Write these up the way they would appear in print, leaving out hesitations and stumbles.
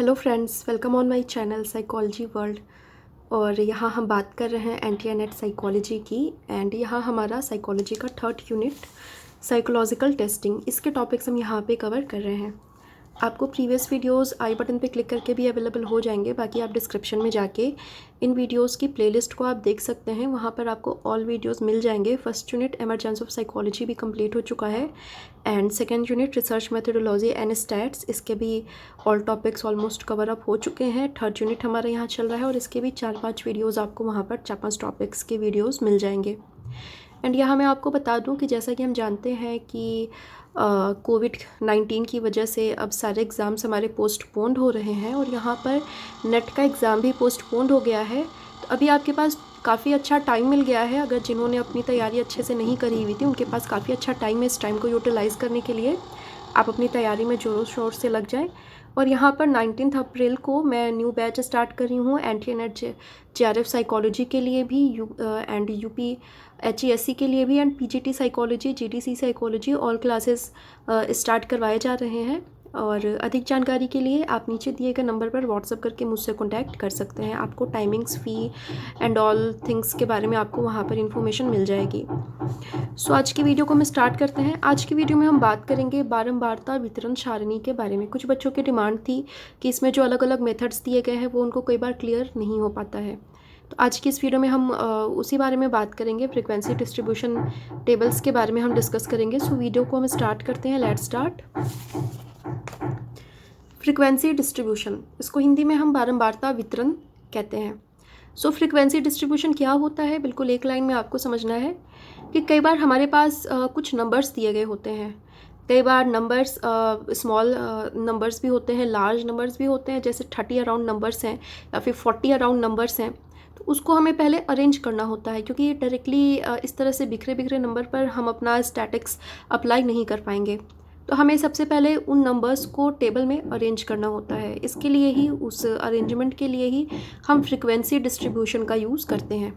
Hello friends, welcome on my channel psychology world. और यहाँ हम बात कर रहे हैं एंटी एनेट साइकोलॉजी की। एंड यहाँ हमारा साइकोलॉजी का थर्ड यूनिट साइकोलॉजिकल टेस्टिंग, इसके टॉपिक्स हम यहाँ पे कवर कर रहे हैं। आपको प्रीवियस वीडियोस आई बटन पे क्लिक करके भी अवेलेबल हो जाएंगे, बाकी आप डिस्क्रिप्शन में जाके इन वीडियोस की प्लेलिस्ट को आप देख सकते हैं, वहाँ पर आपको ऑल वीडियोस मिल जाएंगे। First unit emergency of psychology भी कंप्लीट हो चुका है and second unit research methodology and stats, इसके भी all topics almost cover up हो चुके हैं। थर्ड यूनिट हमारा यहाँ चल रहा है और इसके भी 4-5 वीडियोज़ आपको वहाँ पर 4-5 टॉपिक्स के वीडियोज़ मिल जाएंगे। एंड यहाँ मैं आपको बता दूँ कि जैसा कि हम जानते हैं कि कोविड-19 की वजह से अब सारे एग्ज़ाम्स हमारे पोस्टपोन्ड हो रहे हैं और यहाँ पर नेट का एग्ज़ाम भी पोस्टपोन्ड हो गया है। तो अभी आपके पास काफ़ी अच्छा टाइम मिल गया है। अगर जिन्होंने अपनी तैयारी अच्छे से नहीं करी हुई थी उनके पास काफ़ी अच्छा टाइम है इस टाइम को यूटिलाइज़ करने के लिए। आप अपनी तैयारी में ज़ोरों शोर से लग जाएं। और यहाँ पर 19 अप्रैल को मैं न्यू बैच स्टार्ट कर रही हूँ एंटी एनेट JRF साइकोलॉजी के लिए भी एंड UP HESC के लिए भी and PGT psychology, GDC psychology all classes start करवाए जा रहे हैं। और अधिक जानकारी के लिए आप नीचे दिए गए नंबर पर व्हाट्सअप करके मुझसे कॉन्टैक्ट कर सकते हैं। आपको timings, fee and all things के बारे में आपको वहाँ पर इन्फॉर्मेशन मिल जाएगी। सो आज की वीडियो को हम स्टार्ट करते हैं। आज की वीडियो में हम बात करेंगे बारंबारता वितरण सारणी के बारे में। कुछ बच्चों की डिमांड थी कि इसमें जो अलग अलग मेथड्स दिए गए हैं वो उनको कई बार क्लियर नहीं हो पाता है, तो आज की इस वीडियो में हम उसी बारे में बात करेंगे। फ्रीक्वेंसी डिस्ट्रीब्यूशन टेबल्स के बारे में हम डिस्कस करेंगे। सो वीडियो को हम स्टार्ट करते हैं। Let's start. फ्रीक्वेंसी डिस्ट्रीब्यूशन, इसको हिंदी में हम बारंबारता वितरण कहते हैं। सो फ्रीक्वेंसी डिस्ट्रीब्यूशन क्या होता है, बिल्कुल एक लाइन में आपको समझना है कि कई बार हमारे पास कुछ नंबर्स दिए गए होते हैं। कई बार नंबर्स स्मॉल नंबर्स भी होते हैं, लार्ज नंबर्स भी होते हैं, जैसे 30 अराउंड नंबर्स हैं या फिर 40 अराउंड नंबर्स हैं। तो उसको हमें पहले अरेंज करना होता है, क्योंकि डायरेक्टली इस तरह से बिखरे बिखरे नंबर पर हम अपना स्टैटिक्स अप्लाई नहीं कर पाएंगे। तो हमें सबसे पहले उन नंबर्स को टेबल में अरेंज करना होता है। इसके लिए ही, उस अरेंजमेंट के लिए ही हम फ्रीक्वेंसी डिस्ट्रीब्यूशन का यूज़ करते हैं।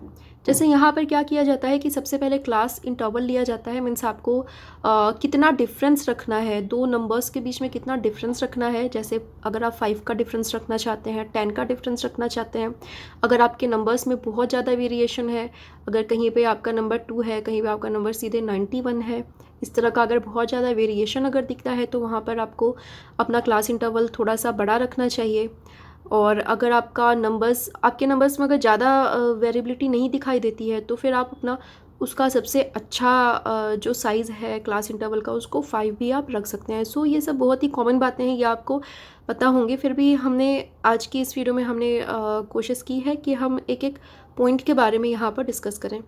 जैसे यहाँ पर क्या किया जाता है कि सबसे पहले क्लास इंटरवल लिया जाता है। मीन्स आपको कितना डिफरेंस रखना है, दो नंबर्स के बीच में कितना डिफरेंस रखना है। जैसे अगर आप 5 का डिफरेंस रखना चाहते हैं, 10 का डिफरेंस रखना चाहते हैं, अगर आपके नंबर्स में बहुत ज़्यादा वेरिएशन है, अगर कहीं पे आपका नंबर 2 है, कहीं पे आपका नंबर सीधे 91 है, इस तरह का अगर बहुत ज़्यादा वेरिएशन अगर दिखता है तो वहाँ पर आपको अपना क्लास इंटरवल थोड़ा सा बड़ा रखना चाहिए। और अगर आपके नंबर्स में अगर ज़्यादा वेरिएबिलिटी नहीं दिखाई देती है तो फिर आप अपना उसका सबसे अच्छा जो साइज़ है क्लास इंटरवल का, उसको 5 भी आप रख सकते हैं। सो ये सब बहुत ही कॉमन बातें हैं, ये आपको पता होंगे। फिर भी हमने आज की इस वीडियो में हमने कोशिश की है कि हम एक एक पॉइंट के बारे में यहाँ पर डिस्कस करें।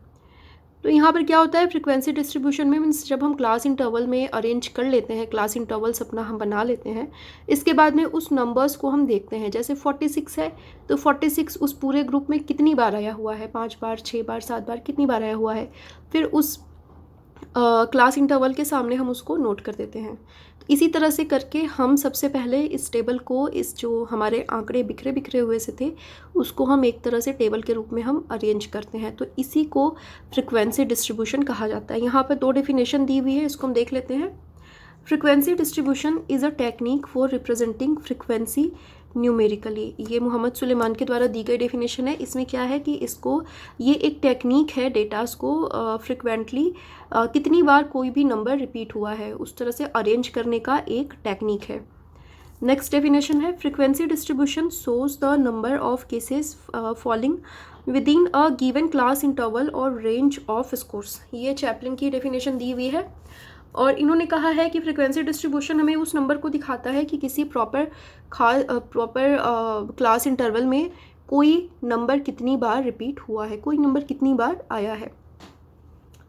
तो यहाँ पर क्या होता है फ्रीक्वेंसी डिस्ट्रीब्यूशन में, मीन्स जब हम क्लास इंटरवल में अरेंज कर लेते हैं, क्लास इंटरवल्स अपना हम बना लेते हैं, इसके बाद में उस नंबर्स को हम देखते हैं। जैसे 46 है तो 46 उस पूरे ग्रुप में कितनी बार आया हुआ है, 5 बार, 6 बार, 7 बार, कितनी बार आया हुआ है, फिर उस क्लास इंटरवल के सामने हम उसको नोट कर देते हैं। तो इसी तरह से करके हम सबसे पहले इस टेबल को, इस जो हमारे आंकड़े बिखरे बिखरे हुए से थे, उसको हम एक तरह से टेबल के रूप में हम अरेंज करते हैं। तो इसी को फ्रीक्वेंसी डिस्ट्रीब्यूशन कहा जाता है। यहाँ पर 2 डेफिनेशन दी हुई है, इसको हम देख लेते हैं। Frequency distribution is a technique for representing frequency numerically. ये मोहम्मद सुलेमान के द्वारा दी गई डेफिनेशन है। इसमें क्या है कि ये एक टेक्निक है डेटास को फ्रिक्वेंटली कितनी बार कोई भी नंबर रिपीट हुआ है उस तरह से अरेंज करने का एक टेक्निक है। नेक्स्ट डेफिनेशन है frequency distribution shows the number of cases falling within a given class interval और रेंज ऑफ स्कोर्स। ये चैपलिन की डेफिनेशन दी हुई है और इन्होंने कहा है कि फ्रीक्वेंसी डिस्ट्रीब्यूशन हमें उस नंबर को दिखाता है कि किसी प्रॉपर क्लास इंटरवल में कोई नंबर कितनी बार रिपीट हुआ है, कोई नंबर कितनी बार आया है।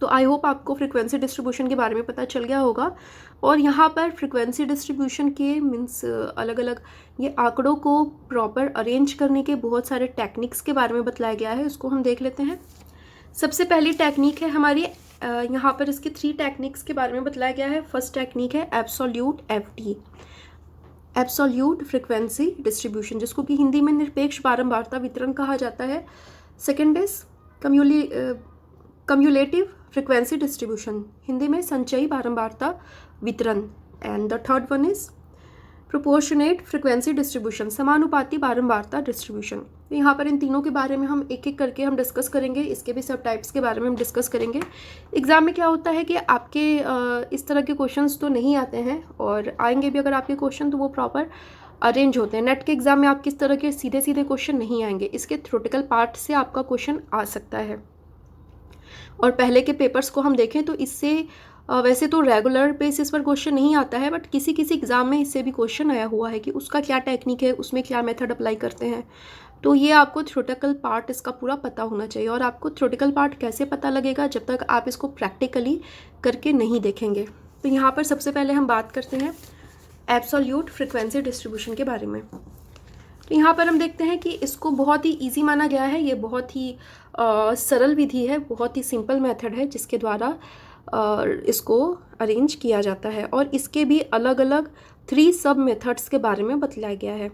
तो आई होप आपको फ्रीक्वेंसी डिस्ट्रीब्यूशन के बारे में पता चल गया होगा। और यहाँ पर फ्रीक्वेंसी डिस्ट्रीब्यूशन के मीन्स अलग अलग ये आंकड़ों को प्रॉपर अरेंज करने के बहुत सारे टेक्निक्स के बारे में बताया गया है, उसको हम देख लेते हैं। सबसे पहली टेक्निक है हमारी, यहाँ पर इसके 3 टेक्निक्स के बारे में बताया गया है। फर्स्ट टेक्निक है absolute FD, absolute frequency distribution, जिसको कि हिंदी में निरपेक्ष बारंबारता वितरण कहा जाता है। Second is cumulative frequency distribution, Hindi में संचयी बारंबारता वितरण। And the third one is proportionate frequency distribution, समानुपाती बारंबारता डिस्ट्रीब्यूशन। तो यहाँ पर इन तीनों के बारे में हम एक एक करके हम डिस्कस करेंगे, इसके भी सब टाइप्स के बारे में हम डिस्कस करेंगे। एग्ज़ाम में क्या होता है कि आपके इस तरह के क्वेश्चंस तो नहीं आते हैं, और आएंगे भी अगर आपके क्वेश्चन तो वो प्रॉपर अरेंज होते हैं। नेट के एग्ज़ाम में आप किस तरह के सीधे सीधे क्वेश्चन नहीं आएंगे, इसके थ्योरेटिकल पार्ट से आपका क्वेश्चन आ सकता है। और पहले के पेपर्स को हम देखें तो इससे वैसे तो रेगुलर बेसिस पर क्वेश्चन नहीं आता है, बट किसी किसी एग्ज़ाम में इससे भी क्वेश्चन आया हुआ है कि उसका क्या टेक्निक है, उसमें क्या मेथड अप्लाई करते हैं। तो ये आपको थ्योरेटिकल पार्ट इसका पूरा पता होना चाहिए। और आपको थ्योरेटिकल पार्ट कैसे पता लगेगा, जब तक आप इसको प्रैक्टिकली करके नहीं देखेंगे। तो यहाँ पर सबसे पहले हम बात करते हैं एब्सोल्यूट फ्रिक्वेंसी डिस्ट्रीब्यूशन के बारे में। तो यहाँ पर हम देखते हैं कि इसको बहुत ही इजी माना गया है। ये बहुत ही सरल विधि है, बहुत ही सिंपल मेथड है जिसके द्वारा इसको अरेंज किया जाता है। और इसके भी अलग अलग 3 सब मेथड्स के बारे में बतलाया गया है।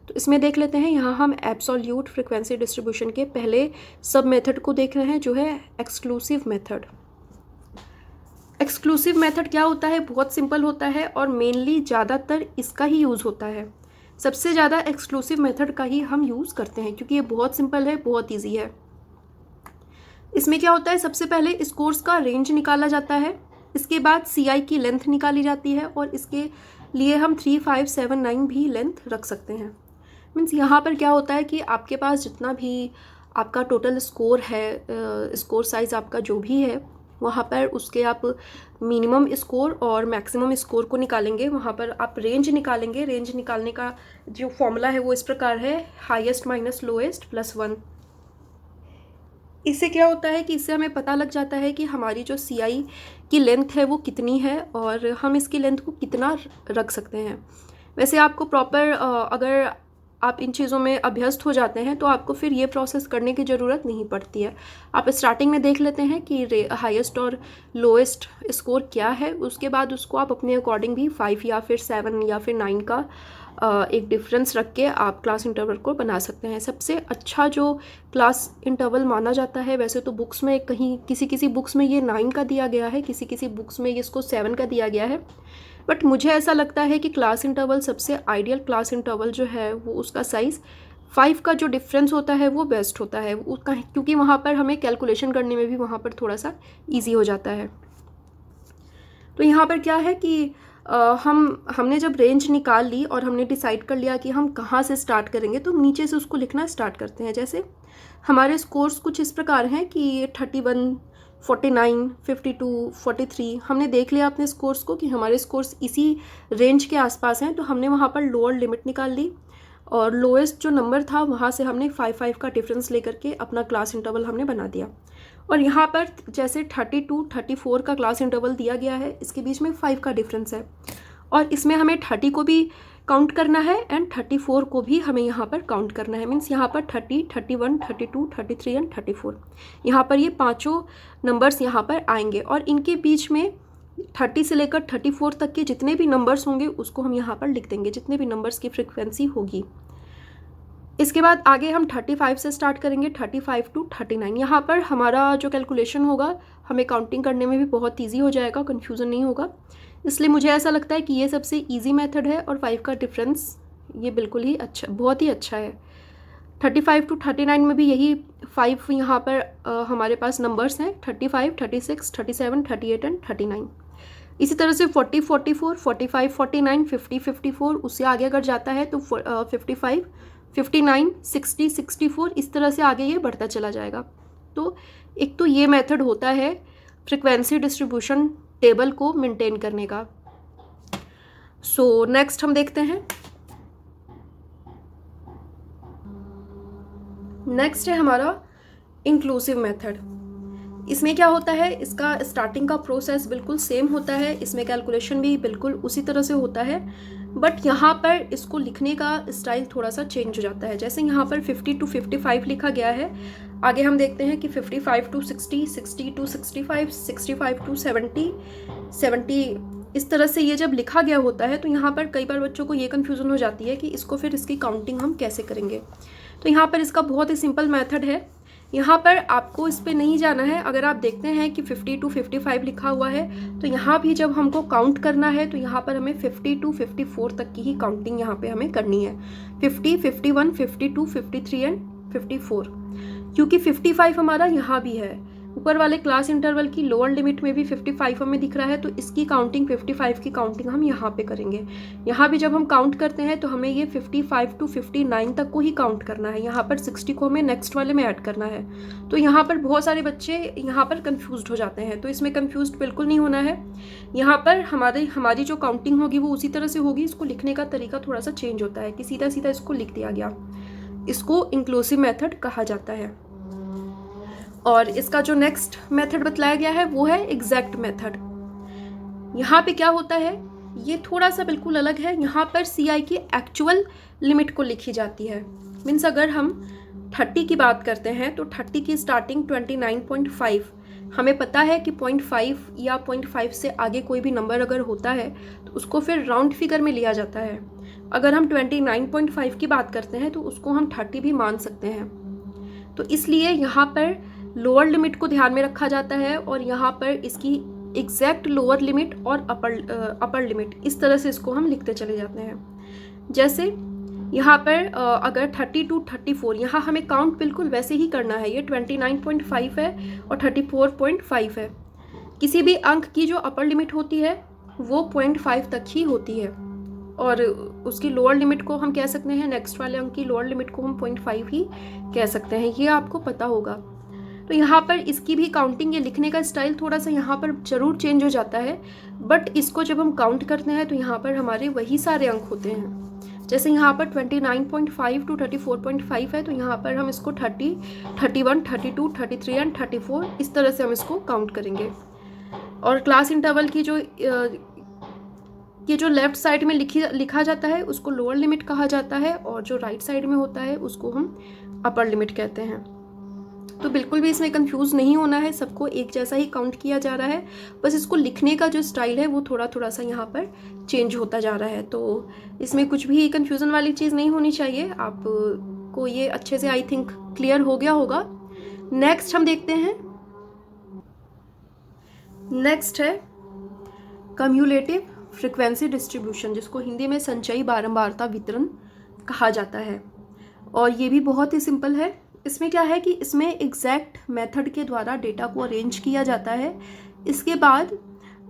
तो इसमें देख लेते हैं, यहाँ हम एब्सोल्यूट फ्रिक्वेंसी डिस्ट्रीब्यूशन के पहले सब मेथड को देख रहे हैं, जो है एक्सक्लूसिव मेथड। एक्सक्लूसिव मेथड क्या होता है, बहुत सिंपल होता है और मेनली ज़्यादातर इसका ही यूज़ होता है। सबसे ज़्यादा एक्सक्लूसिव मेथड का ही हम यूज़ करते हैं क्योंकि ये बहुत सिंपल है, बहुत ईजी है। इसमें क्या होता है, सबसे पहले स्कोर्स का रेंज निकाला जाता है, इसके बाद CI की लेंथ निकाली जाती है, और इसके लिए हम 3, 5, 7, 9 भी लेंथ रख सकते हैं। मीन्स यहाँ पर क्या होता है कि आपके पास जितना भी आपका टोटल स्कोर है, स्कोर साइज़ आपका जो भी है, वहाँ पर उसके आप मिनिमम स्कोर और मैक्सिमम स्कोर को निकालेंगे। वहाँ पर आप रेंज निकालेंगे। रेंज निकालने का जो फॉर्मूला है वो इस प्रकार है, हाईएस्ट माइनस लोएस्ट प्लस 1। इससे क्या होता है कि इससे हमें पता लग जाता है कि हमारी जो CI की लेंथ है वो कितनी है और हम इसकी लेंथ को कितना रख सकते हैं। वैसे आपको प्रॉपर अगर आप इन चीज़ों में अभ्यस्त हो जाते हैं तो आपको फिर ये प्रोसेस करने की ज़रूरत नहीं पड़ती है। आप स्टार्टिंग में देख लेते हैं कि हाईएस्ट और लोएस्ट स्कोर क्या है, उसके बाद उसको आप अपने अकॉर्डिंग भी 5 या फिर 7 या फिर 9 का एक डिफरेंस रख के आप क्लास इंटरवल को बना सकते हैं। सबसे अच्छा जो क्लास इंटरवल माना जाता है, वैसे तो बुक्स में कहीं किसी बुक्स में ये 9 का दिया गया है, किसी बुक्स में इसको 7 का दिया गया है, बट मुझे ऐसा लगता है कि क्लास इंटरवल सबसे आइडियल क्लास इंटरवल जो है वो उसका साइज़ 5 का जो डिफरेंस होता है वो बेस्ट होता है उसका, क्योंकि वहाँ पर हमें कैलकुलेशन करने में भी वहाँ पर थोड़ा सा ईजी हो जाता है। तो यहाँ पर क्या है कि हमने जब रेंज निकाल ली और हमने डिसाइड कर लिया कि हम कहाँ से स्टार्ट करेंगे, तो नीचे से उसको लिखना स्टार्ट करते हैं। जैसे हमारे स्कोर्स कुछ इस प्रकार हैं कि 31, 49, 52, 43। हमने देख लिया अपने स्कोर्स को कि हमारे स्कोर्स इसी रेंज के आसपास हैं, तो हमने वहाँ पर लोअर लिमिट निकाल ली और लोएस्ट जो नंबर था वहाँ से हमने 5 का डिफरेंस लेकर के अपना क्लास इंटरवल हमने बना दिया। और यहाँ पर जैसे 32, 34 का क्लास इंटरवल दिया गया है, इसके बीच में 5 का डिफरेंस है और इसमें हमें 30 को भी काउंट करना है एंड 34 को भी हमें यहाँ पर काउंट करना है। मीन्स यहाँ पर 30, 31, 32, 33 एंड 34, यहाँ पर ये पाँचों नंबर्स यहाँ पर आएंगे और इनके बीच में 30 से लेकर 34 तक के जितने भी नंबर्स होंगे उसको हम यहाँ पर लिख देंगे, जितने भी नंबर्स की फ्रिक्वेंसी होगी। इसके बाद आगे हम 35 से स्टार्ट करेंगे, 35 टू 39। यहाँ पर हमारा जो कैलकुलेशन होगा हमें काउंटिंग करने में भी बहुत ईजी हो जाएगा, कन्फ्यूज़न नहीं होगा। इसलिए मुझे ऐसा लगता है कि ये सबसे ईजी मेथड है और 5 का डिफरेंस ये बिल्कुल ही अच्छा, बहुत ही अच्छा है। 35 टू 39 में भी यही 5 यहाँ पर हमारे पास नंबर्स हैं, 35, 36, 37, 38 एंड 39। इसी तरह से 40, 44, 45, 49, 50, 54, उससे आगे अगर जाता है तो 55, 59, 60, 64, इस तरह से आगे ये बढ़ता चला जाएगा। तो एक तो ये मेथड होता है फ्रिक्वेंसी डिस्ट्रीब्यूशन टेबल को मेंटेन करने का। सो नेक्स्ट हम देखते हैं, नेक्स्ट है हमारा इंक्लूसिव मेथड। इसमें क्या होता है, इसका स्टार्टिंग का प्रोसेस बिल्कुल सेम होता है, इसमें कैलकुलेशन भी बिल्कुल उसी तरह से होता है, बट यहाँ पर इसको लिखने का स्टाइल थोड़ा सा चेंज हो जाता है। जैसे यहाँ पर 50 टू 55 लिखा गया है, आगे हम देखते हैं कि 55 टू 60, 60 टू 65, 65 टू 70, 70, इस तरह से ये जब लिखा गया होता है तो यहाँ पर कई बार बच्चों को ये कन्फ्यूज़न हो जाती है कि इसको फिर इसकी काउंटिंग हम कैसे करेंगे। तो यहाँ पर इसका बहुत ही सिंपल मेथड है यहाँ पर आपको इस पे नहीं जाना है। अगर आप देखते हैं कि 50 to 55 लिखा हुआ है, तो यहाँ भी जब हमको काउंट करना है तो यहाँ पर हमें 50 to 54 तक की ही काउंटिंग यहाँ पे हमें करनी है। 50, 51, 52, 53 एंड 54, क्योंकि 55 हमारा यहाँ भी है। ऊपर वाले क्लास इंटरवल की लोअर लिमिट में भी 55 हमें दिख रहा है, तो इसकी काउंटिंग 55 की काउंटिंग हम यहाँ पे करेंगे। यहाँ भी जब हम काउंट करते हैं तो हमें ये 55 to 59 तक को ही काउंट करना है। यहाँ पर 60 को हमें नेक्स्ट वाले में ऐड करना है। तो यहाँ पर बहुत सारे बच्चे यहाँ पर कन्फ्यूज्ड हो जाते हैं, तो इसमें कन्फ्यूज्ड बिल्कुल नहीं होना है। यहाँ पर हमारी जो काउंटिंग होगी वो उसी तरह से होगी। इसको लिखने का तरीका थोड़ा सा चेंज होता है कि सीधा सीधा इसको लिख दिया गया। इसको इंक्लूसिव मेथड कहा जाता है। और इसका जो नेक्स्ट मेथड बतलाया गया है वो है एग्जैक्ट मेथड। यहाँ पे क्या होता है, ये थोड़ा सा बिल्कुल अलग है। यहाँ पर CI की एक्चुअल लिमिट को लिखी जाती है। मीन्स अगर हम 30 की बात करते हैं तो 30 की स्टार्टिंग 29.5, हमें पता है कि 0.5 या 0.5 से आगे कोई भी नंबर अगर होता है तो उसको फिर राउंड फिगर में लिया जाता है। अगर हम 29.5 की बात करते हैं तो उसको हम 30 भी मान सकते हैं। तो इसलिए यहाँ पर लोअर लिमिट को ध्यान में रखा जाता है और यहाँ पर इसकी एग्जैक्ट लोअर लिमिट और अपर लिमिट, इस तरह से इसको हम लिखते चले जाते हैं। जैसे यहाँ पर अगर 30 to 34, यहाँ हमें काउंट बिल्कुल वैसे ही करना है। ये 29.5 है और 34.5 है। किसी भी अंक की जो अपर लिमिट होती है वो 0.5 तक ही होती है और उसकी लोअर लिमिट को हम कह सकते हैं, नेक्स्ट वाले अंक की लोअर लिमिट को हम 0.5 ही कह सकते हैं। ये आपको पता होगा। तो यहाँ पर इसकी भी काउंटिंग, ये लिखने का स्टाइल थोड़ा सा यहाँ पर ज़रूर चेंज हो जाता है, बट इसको जब हम काउंट करते हैं तो यहाँ पर हमारे वही सारे अंक होते हैं। जैसे यहाँ पर 29.5 to 34.5 है, तो यहाँ पर हम इसको 30, 31, 32, 33 एंड 34 इस तरह से हम इसको काउंट करेंगे। और क्लास इंटरवल की जो लेफ्ट साइड में लिखा जाता है उसको लोअर लिमिट कहा जाता है और जो राइट साइड में होता है उसको हम अपर लिमिट कहते हैं। तो बिल्कुल भी इसमें कंफ्यूज नहीं होना है, सबको एक जैसा ही काउंट किया जा रहा है। बस इसको लिखने का जो स्टाइल है वो थोड़ा थोड़ा सा यहाँ पर चेंज होता जा रहा है। तो इसमें कुछ भी कन्फ्यूज़न वाली चीज़ नहीं होनी चाहिए। आपको ये अच्छे से आई थिंक क्लियर हो गया होगा। नेक्स्ट हम देखते हैं, नेक्स्ट है कम्युलेटिव फ्रिक्वेंसी डिस्ट्रीब्यूशन, जिसको हिंदी में संचयी बारंबारता वितरण कहा जाता है। और ये भी बहुत ही सिंपल है। इसमें क्या है कि इसमें एग्जैक्ट मेथड के द्वारा डेटा को अरेंज किया जाता है। इसके बाद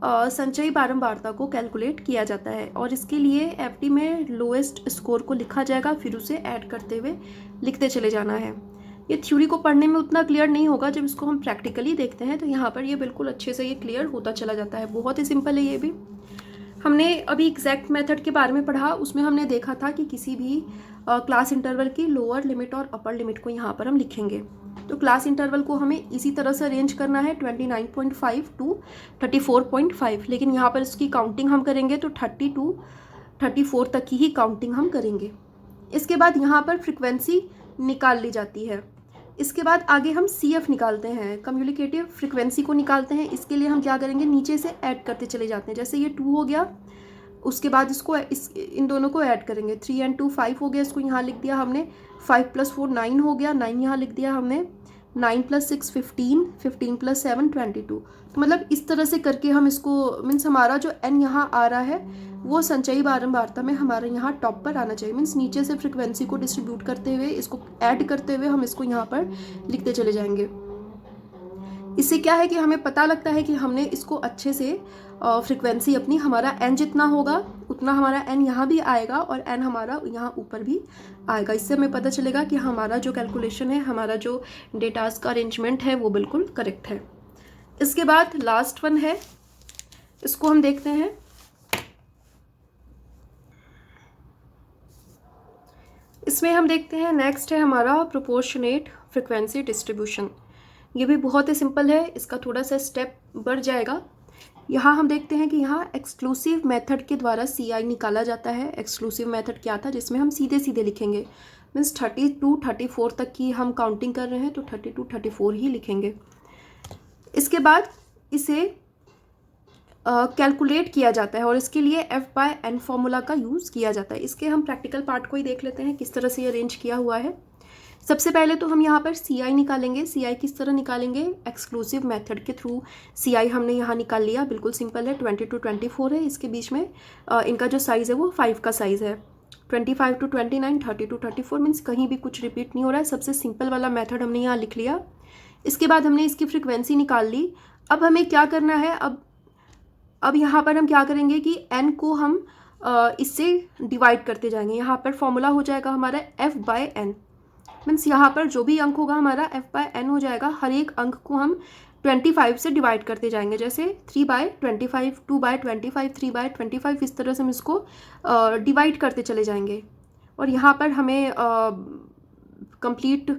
संचयी बारंबारता को कैलकुलेट किया जाता है और इसके लिए FD में लोएस्ट स्कोर को लिखा जाएगा, फिर उसे ऐड करते हुए लिखते चले जाना है। ये थ्योरी को पढ़ने में उतना क्लियर नहीं होगा, जब इसको हम प्रैक्टिकली देखते हैं तो यहाँ पर ये बिल्कुल अच्छे से ये क्लियर होता चला जाता है। बहुत ही सिंपल है ये भी। हमने अभी एग्जैक्ट मेथड के बारे में पढ़ा, उसमें हमने देखा था कि किसी भी क्लास इंटरवल की लोअर लिमिट और अपर लिमिट को यहाँ पर हम लिखेंगे। तो क्लास इंटरवल को हमें इसी तरह से अरेंज करना है 29.5 to 34.5, लेकिन यहाँ पर इसकी काउंटिंग हम करेंगे तो 30 to 34 तक की ही काउंटिंग हम करेंगे। इसके बाद यहाँ पर फ्रिक्वेंसी निकाल ली जाती है। इसके बाद आगे हम CF निकालते हैं, कम्युनिकेटिव फ्रिक्वेंसी को निकालते हैं। इसके लिए हम क्या करेंगे, नीचे से ऐड करते चले जाते हैं। जैसे ये 2 हो गया, उसके बाद इन दोनों को ऐड करेंगे। 3 and 2 5 हो गया, इसको यहाँ लिख दिया हमने। 5 + 4 9 हो गया, 9 यहाँ लिख दिया हमने। 9 + 6 15, 15 + 7 22। तो मतलब इस तरह से करके हम इसको, मीन्स हमारा जो n यहाँ आ रहा है वो संचयी बारंबारता में हमारे यहाँ टॉप पर आना चाहिए। मीन्स नीचे से फ्रिक्वेंसी को डिस्ट्रीब्यूट करते हुए, इसको ऐड करते हुए हम इसको यहाँ पर लिखते चले जाएंगे। इससे क्या है कि हमें पता लगता है कि हमने इसको अच्छे से फ्रिक्वेंसी अपनी, हमारा n जितना होगा उतना हमारा n यहाँ भी आएगा और n हमारा यहाँ ऊपर भी आएगा। इससे हमें पता चलेगा कि हमारा जो कैलकुलेशन है, हमारा जो डेटास का अरेंजमेंट है वो बिल्कुल करेक्ट है। इसके बाद लास्ट वन है, इसको हम देखते हैं। इसमें हम देखते हैं, नेक्स्ट है हमारा प्रोपोर्शनेट फ्रिक्वेंसी डिस्ट्रीब्यूशन। ये भी बहुत ही सिंपल है, इसका थोड़ा सा स्टेप बढ़ जाएगा। यहाँ हम देखते हैं कि यहाँ एक्सक्लूसिव मेथड के द्वारा CI निकाला जाता है। एक्सक्लूसिव मेथड क्या था, जिसमें हम सीधे सीधे लिखेंगे। मीन्स 30 to 34 तक की हम काउंटिंग कर रहे हैं तो 30 to 34 ही लिखेंगे। इसके बाद इसे कैलकुलेट किया जाता है और इसके लिए F/n फॉर्मूला का यूज़ किया जाता है। इसके हम प्रैक्टिकल पार्ट को ही देख लेते हैं, किस तरह से ये अरेंज किया हुआ है। सबसे पहले तो हम यहाँ पर सी आई निकालेंगे। सी आई किस तरह निकालेंगे? एक्सक्लूसिव मेथड के थ्रू सी आई हमने यहाँ निकाल लिया। बिल्कुल सिंपल है, 20 to 24 है इसके बीच में। इनका जो साइज़ है वो 5 का साइज़ है। 25 to 29, 30 to 34 मीन्स कहीं भी कुछ रिपीट नहीं हो रहा है। सबसे सिंपल वाला मेथड हमने यहाँ लिख लिया। इसके बाद हमने इसकी फ्रिक्वेंसी निकाल ली। अब हमें क्या करना है? अब यहाँ पर हम क्या करेंगे कि n को हम इससे डिवाइड करते जाएंगे। यहाँ पर फॉर्मूला हो जाएगा हमारा f/n, मीन्स यहाँ पर जो भी अंक होगा हमारा f/n हो जाएगा। हर एक अंक को हम 25 से डिवाइड करते जाएंगे, जैसे 3/25, 2/25, 3/25, इस तरह से हम इसको डिवाइड करते चले जाएंगे। और यहाँ पर हमें कंप्लीट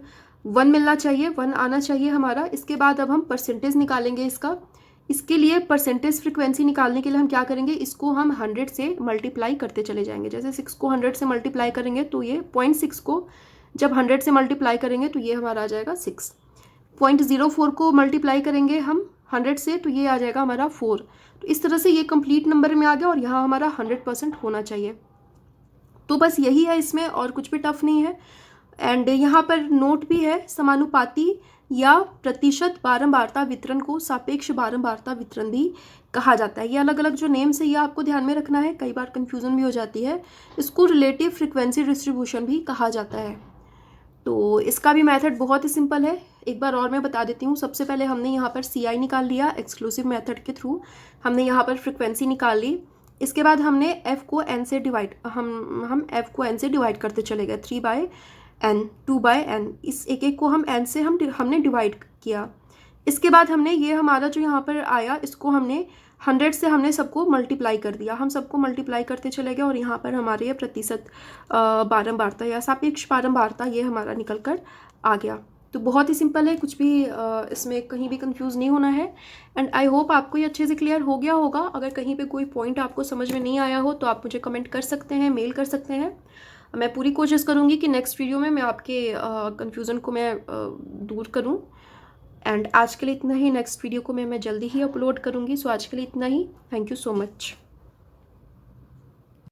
1 मिलना चाहिए, 1 आना चाहिए हमारा। इसके बाद अब हम परसेंटेज निकालेंगे इसका। इसके लिए परसेंटेज फ्रिक्वेंसी निकालने के लिए हम क्या करेंगे? इसको हम 100 से मल्टीप्लाई करते चले जाएंगे। जैसे 6 को 100 से मल्टीप्लाई करेंगे तो ये 0.6 को जब 100 से मल्टीप्लाई करेंगे तो ये हमारा आ जाएगा 6। 0.04 को मल्टीप्लाई करेंगे हम 100 से तो ये आ जाएगा हमारा 4। तो इस तरह से ये कंप्लीट नंबर में आ गया और यहाँ हमारा 100% होना चाहिए। तो बस यही है इसमें, और कुछ भी टफ नहीं है। एंड यहाँ पर नोट भी है, समानुपाती या प्रतिशत बारंबारता वितरण को सापेक्ष बारंबारता वितरण भी कहा जाता है। ये अलग अलग जो नेम्स है ये आपको ध्यान में रखना है, कई बार कन्फ्यूज़न भी हो जाती है। इसको रिलेटिव फ्रिक्वेंसी डिस्ट्रीब्यूशन भी कहा जाता है। तो इसका भी मेथड बहुत ही सिंपल है, एक बार और मैं बता देती हूँ। सबसे पहले हमने यहाँ पर सी आई निकाल लिया एक्सक्लूसिव मेथड के थ्रू। हमने यहाँ पर फ्रिक्वेंसी निकाल ली। इसके बाद हमने f को n से डिवाइड हम f को n से डिवाइड करते चले गए। 3/n, 2/n, इस एक को हम n से हमने डिवाइड किया। इसके बाद हमने ये हमारा जो यहाँ पर आया इसको हमने 100 से हमने सबको मल्टीप्लाई कर दिया। हम सबको मल्टीप्लाई करते चले गए और यहाँ पर हमारे ये प्रतिशत बारंबारता या सापेक्ष बारंबारता ये हमारा निकल कर आ गया। तो बहुत ही सिंपल है, कुछ भी इसमें कहीं भी कंफ्यूज नहीं होना है। एंड आई होप आपको ये अच्छे से क्लियर हो गया होगा। अगर कहीं पे कोई पॉइंट आपको समझ में नहीं आया हो तो आप मुझे कमेंट कर सकते हैं, मेल कर सकते हैं। मैं पूरी कोशिश करूँगी कि नेक्स्ट वीडियो में मैं आपके कन्फ्यूज़न को मैं दूर करूँ। एंड आज के लिए इतना ही। नेक्स्ट वीडियो को मैं जल्दी ही अपलोड करूँगी। सो आज के लिए इतना ही। Thank you so much.